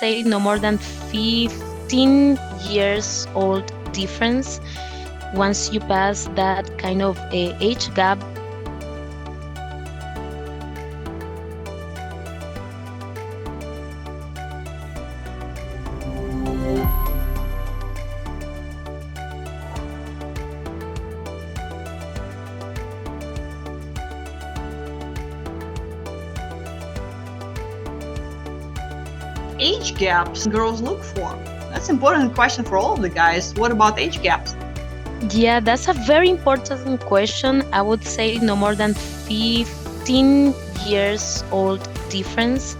say no more than 15 years old difference. Once you pass that kind of age gap. Age gaps girls look for? That's an important question for all of the guys. What about age gaps? Yeah, that's a very important question. I would say no more than 15 years old difference.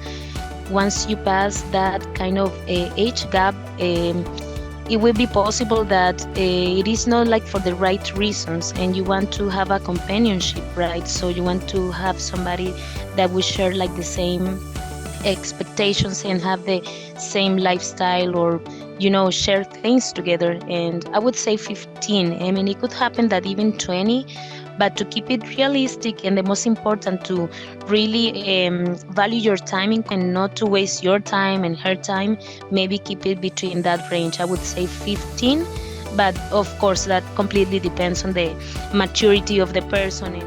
Once you pass that kind of age gap, it will be possible that it is not like for the right reasons, and you want to have a companionship, right? So you want to have somebody that will share like the same expectations and have the same lifestyle, or share things together. And I would say 15. I mean, it could happen that even 20, but to keep it realistic, and the most important, to really value your timing and not to waste your time and her time, maybe keep it between that range. I would say 15, but of course that completely depends on the maturity of the person.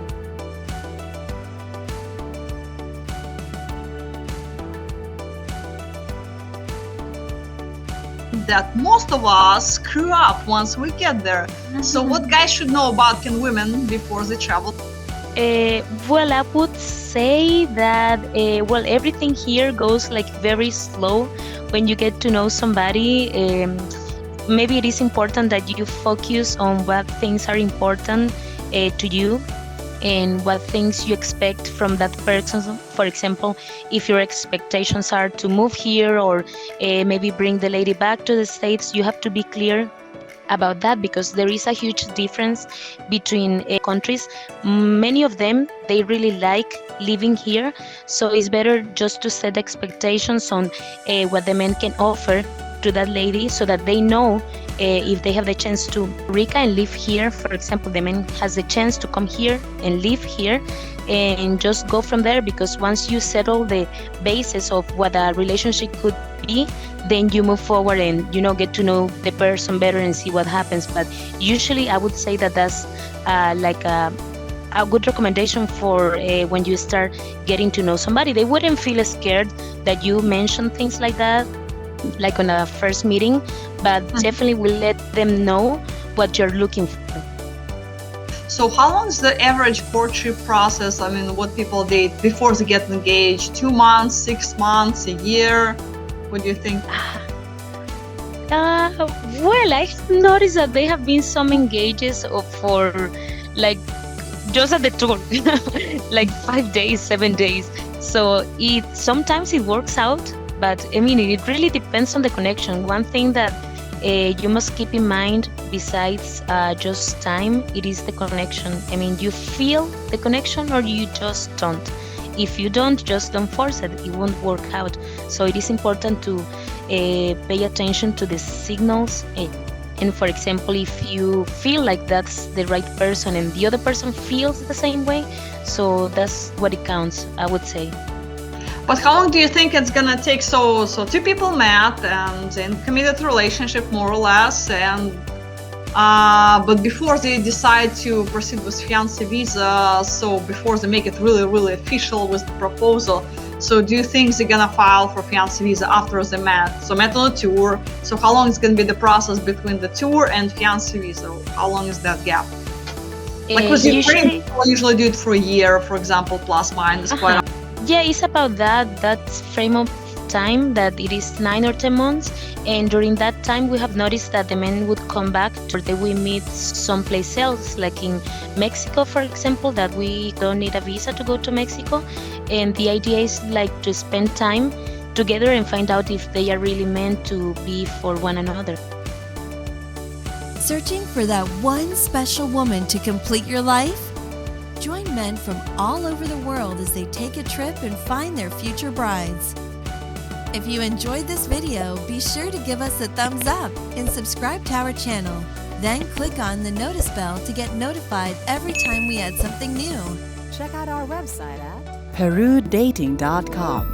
That most of us screw up once we get there. So what guys should know about women before they travel? Well, I would say that everything here goes like very slow. When you get to know somebody, maybe it is important that you focus on what things are important to you, and what things you expect from that person. For example, if your expectations are to move here, or maybe bring the lady back to the States, you have to be clear about that, because there is a huge difference between countries. Many of them, they really like living here, so it's better just to set expectations on what the man can offer to that lady, so that they know if they have the chance to Rica and live here. For example, the man has the chance to come here and live here, and just go from there. Because once you settle the basis of what a relationship could be, then you move forward and get to know the person better and see what happens. But usually I would say that that's like a good recommendation for when you start getting to know somebody. They wouldn't feel scared that you mention things like that, like on a first meeting, but definitely will let them know what you're looking for. So how long is the average courtship process? I mean, what people date before they get engaged? 2 months, 6 months, a year? What do you think? Well, I've noticed that there have been some engages for like just at the tour, like 5 days, 7 days. So sometimes it works out, but I mean, it really depends on the connection. One thing that you must keep in mind, besides just time, it is the connection. I mean, you feel the connection or you just don't. If you don't, just don't force it. It won't work out. So it is important to pay attention to the signals. And for example, if you feel like that's the right person and the other person feels the same way, so that's what it counts, I would say. But how long do you think it's gonna take? So two people met and in committed relationship, more or less, and but before they decide to proceed with fiancé visa, so before they make it really, really official with the proposal, so do you think they're gonna file for fiancé visa after they met? So met on a tour. So how long is gonna be the process between the tour and fiancé visa? How long is that gap? Like with Ukraine, people usually do it for a year, for example, plus minus. Yeah, it's about that frame of time, that it is 9 or 10 months. And during that time, we have noticed that the men would come back, or they will meet someplace else, like in Mexico, for example, that we don't need a visa to go to Mexico. And the idea is like to spend time together and find out if they are really meant to be for one another. Searching for that one special woman to complete your life? Join men from all over the world as they take a trip and find their future brides. If you enjoyed this video, be sure to give us a thumbs up and subscribe to our channel. Then click on the notice bell to get notified every time we add something new. Check out our website at perudating.com.